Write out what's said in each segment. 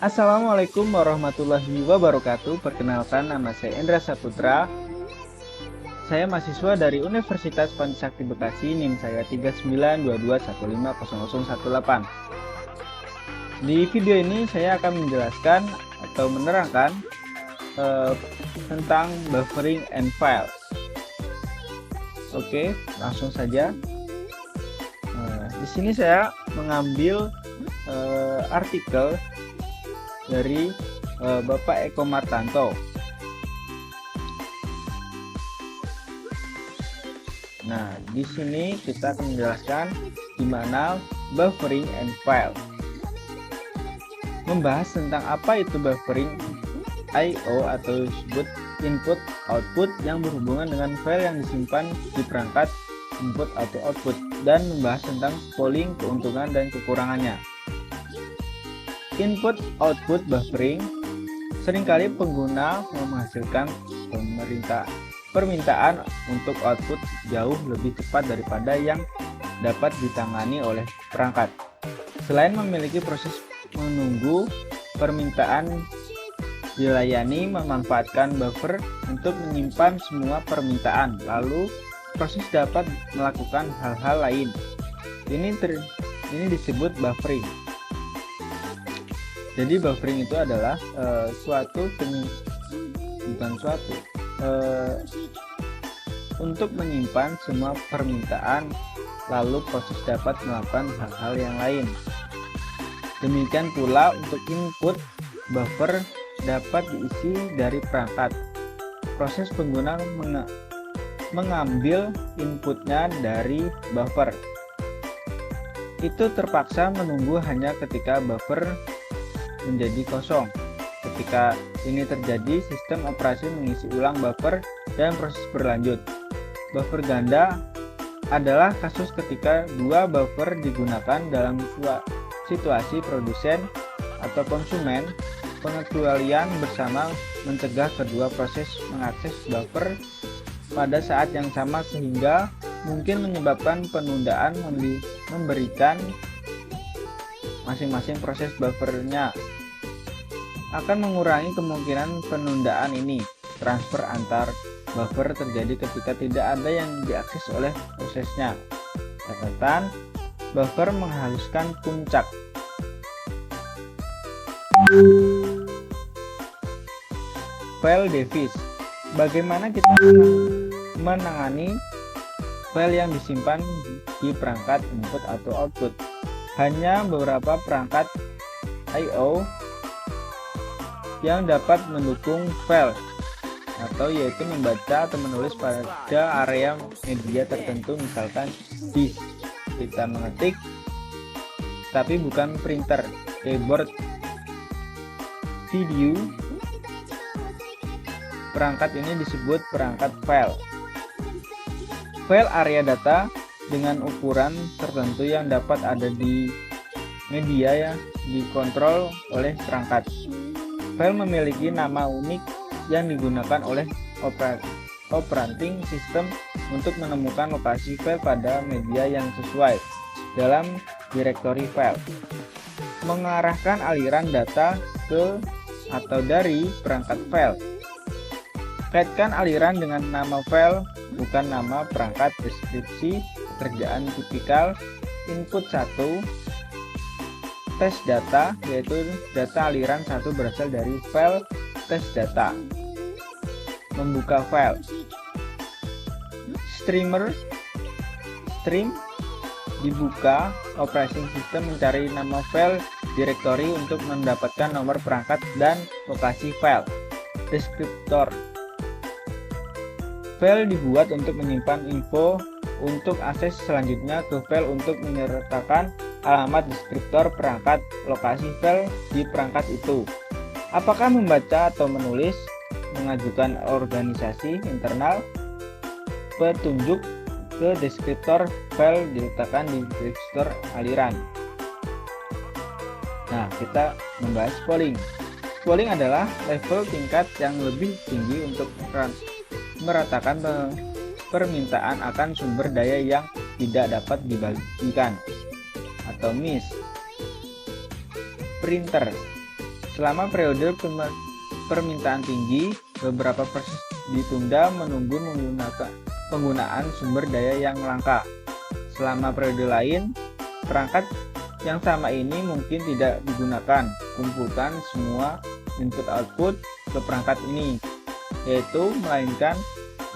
Assalamualaikum warahmatullahi wabarakatuh. Perkenalkan, nama saya Endra Saputra. Saya mahasiswa dari Universitas Pancasakti Bekasi. NIM saya 3922150018. Di video ini saya akan menjelaskan atau menerangkan tentang buffering and files. Oke, langsung saja. Di sini saya mengambil artikel dari Bapak Eko Martanto. Nah, di sini kita akan menjelaskan di mana buffering and file. Membahas tentang apa itu buffering I/O atau disebut input output yang berhubungan dengan file yang disimpan di perangkat input atau output, dan membahas tentang polling, keuntungan dan kekurangannya. Input-output buffering, seringkali pengguna menghasilkan permintaan untuk output jauh lebih cepat daripada yang dapat ditangani oleh perangkat. Selain memiliki proses menunggu permintaan dilayani, memanfaatkan buffer untuk menyimpan semua permintaan, lalu proses dapat melakukan hal-hal lain. Ini disebut buffering. Jadi buffering itu adalah untuk menyimpan semua permintaan, lalu proses dapat melakukan hal-hal yang lain. Demikian pula untuk input, buffer dapat diisi dari perangkat. Proses pengguna mengambil inputnya dari buffer. Itu terpaksa menunggu hanya ketika buffer menjadi kosong. Ketika ini terjadi, sistem operasi mengisi ulang buffer dan proses berlanjut. Buffer ganda adalah kasus ketika dua buffer digunakan dalam situasi produsen atau konsumen. Pengecualian bersama mencegah kedua proses mengakses buffer pada saat yang sama, sehingga mungkin menyebabkan penundaan memberikan masing-masing proses buffernya. Akan mengurangi kemungkinan penundaan ini. Transfer antar buffer terjadi ketika tidak ada yang diakses oleh prosesnya. Catatan, buffer menghaluskan puncak. File device. Bagaimana kita menangani file yang disimpan di perangkat input atau output? Hanya beberapa perangkat I/O yang dapat mendukung file, atau yaitu membaca atau menulis pada area media tertentu, misalkan disk. Kita mengetik tapi bukan printer, keyboard, video. Perangkat ini disebut perangkat file. File area data dengan ukuran tertentu yang dapat ada di media yang dikontrol oleh perangkat. File memiliki nama unik yang digunakan oleh operating system untuk menemukan lokasi file pada media yang sesuai dalam direktori file. Mengarahkan aliran data ke atau dari perangkat file. Kaitkan aliran dengan nama file, bukan nama perangkat. Deskripsi pekerjaan tipikal. Input 1, tes data, yaitu data aliran 1 berasal dari file tes data. Membuka file. Stream dibuka, operating system mencari nama file directory untuk mendapatkan nomor perangkat dan lokasi file. Deskriptor. File dibuat untuk menyimpan info untuk akses selanjutnya ke file untuk menyertakan alamat deskriptor perangkat, lokasi file di perangkat itu. Apakah membaca atau menulis, mengajukan organisasi internal, petunjuk ke deskriptor file diletakkan di deskriptor aliran. Nah, kita membahas polling. Polling adalah level tingkat yang lebih tinggi untuk meratakan permintaan akan sumber daya yang tidak dapat dibagikan atau miss. Printer. Selama periode permintaan tinggi, beberapa proses ditunda menunggu penggunaan sumber daya yang langka. Selama periode lain, perangkat yang sama ini mungkin tidak digunakan. Kumpulkan semua input-output ke perangkat ini, yaitu melainkan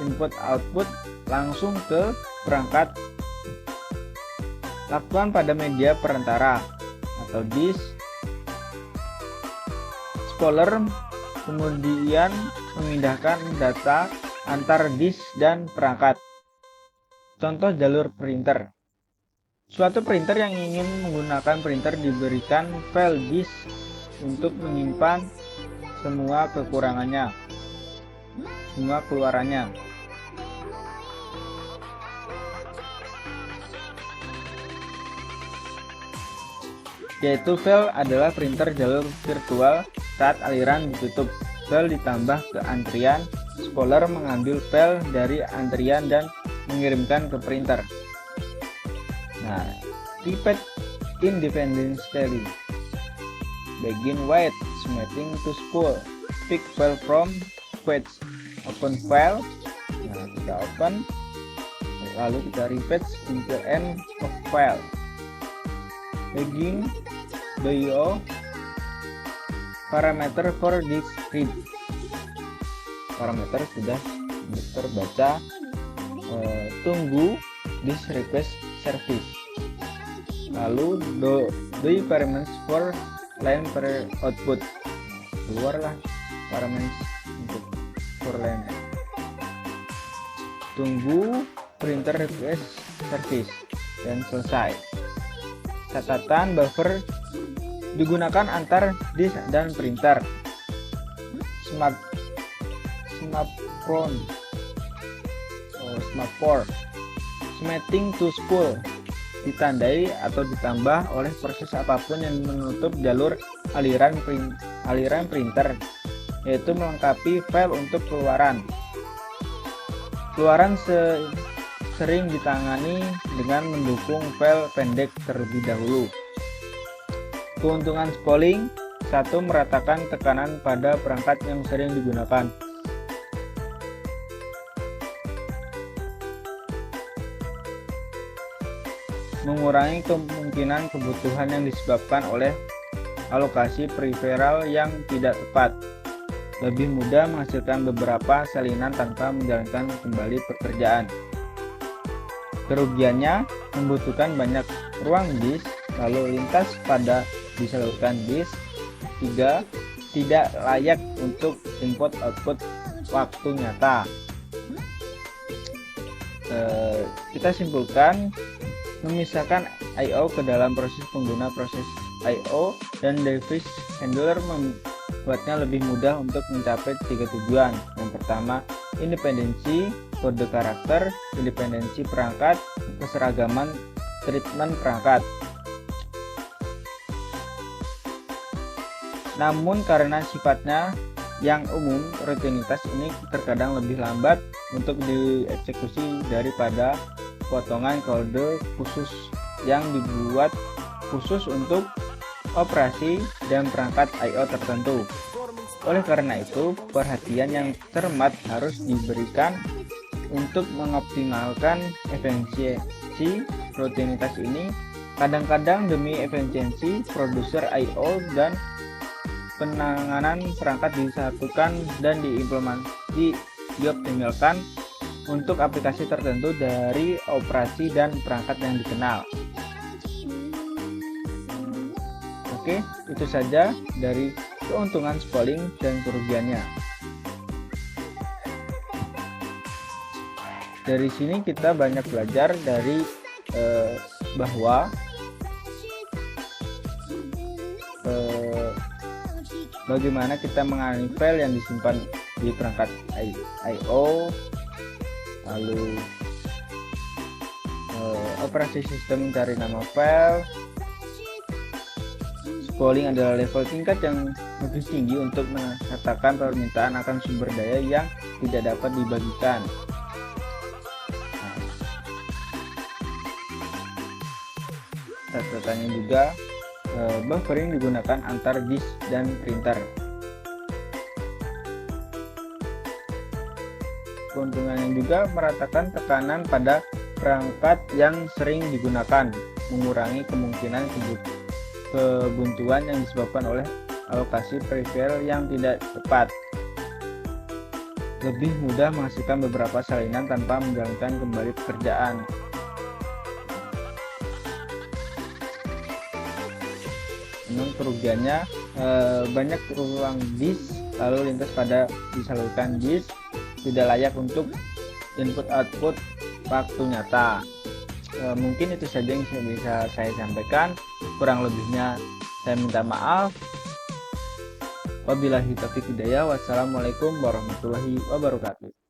input-output langsung ke perangkat. Lakukan pada media perantara atau disk. Spooler kemudian memindahkan data antar disk dan perangkat. Contoh jalur printer. Suatu printer yang ingin menggunakan printer diberikan file disk untuk menyimpan semua kekurangannya, semua keluarannya. Yaitu file adalah printer jalur virtual saat aliran ditutup. File ditambah ke antrian. Spooler mengambil file dari antrian dan mengirimkan ke printer. Nah, repeat independently. Begin with submitting to spool. Pick file from page. Open file. Nah, kita open. Lalu kita repeat until end of file. Begin bio parameter for this read. Parameter sudah terbaca. Tunggu this request service. Lalu do parameters for line per output. Keluarlah parameters untuk for line. Tunggu printer request service dan selesai. Catatan buffer digunakan antar disk dan printer. Semaphore submitting to spool ditandai atau ditambah oleh proses apapun yang menutup jalur aliran printer, yaitu melengkapi file untuk keluaran. Keluaran sering ditangani dengan mendukung file pendek terlebih dahulu. Keuntungan spooling: 1. Meratakan tekanan pada perangkat yang sering digunakan. Mengurangi kemungkinan kebutuhan yang disebabkan oleh alokasi peripheral yang tidak tepat. Lebih mudah menghasilkan beberapa salinan tanpa menjalankan kembali pekerjaan. Kerugiannya membutuhkan banyak ruang disk, lalu lintas pada disalurkan disk. 3. Tidak layak untuk input-output waktu nyata. Kita simpulkan, memisahkan I/O ke dalam proses pengguna proses I/O dan device handler membuatnya lebih mudah untuk mencapai 3 tujuan. Yang pertama, independensi kode karakter, independensi perangkat, keseragaman treatment perangkat. Namun karena sifatnya yang umum, rutinitas ini terkadang lebih lambat untuk dieksekusi daripada potongan kode khusus yang dibuat khusus untuk operasi dan perangkat I/O tertentu. Oleh karena itu, perhatian yang cermat harus diberikan untuk mengoptimalkan efisiensi rutinitas ini. Kadang-kadang demi efisiensi produser I/O dan penanganan perangkat disatukan dan dioptimalkan untuk aplikasi tertentu dari operasi dan perangkat yang dikenal. Oke, itu saja dari keuntungan spooling dan kerugiannya. Dari sini kita banyak belajar dari bahwa bagaimana kita mengalami file yang disimpan di perangkat I/O, lalu operasi sistem mencari nama file. Spooling adalah level tingkat yang lebih tinggi untuk mengatakan permintaan akan sumber daya yang tidak dapat dibagikan. Catatannya juga Buffering digunakan antar disk dan printer. Keuntungannya juga meratakan tekanan pada perangkat yang sering digunakan, mengurangi kemungkinan kebuntuan yang disebabkan oleh alokasi peripheral yang tidak tepat. Lebih mudah menghasilkan beberapa salinan tanpa menjalankan kembali pekerjaan. Namun kerugiannya banyak ruang disk lalu lintas pada disalurkan disk, tidak layak untuk input output waktu nyata. Mungkin itu saja yang bisa saya sampaikan, kurang lebihnya saya minta maaf. Wabillahi taufiq hidayah. Wassalamualaikum warahmatullahi wabarakatuh.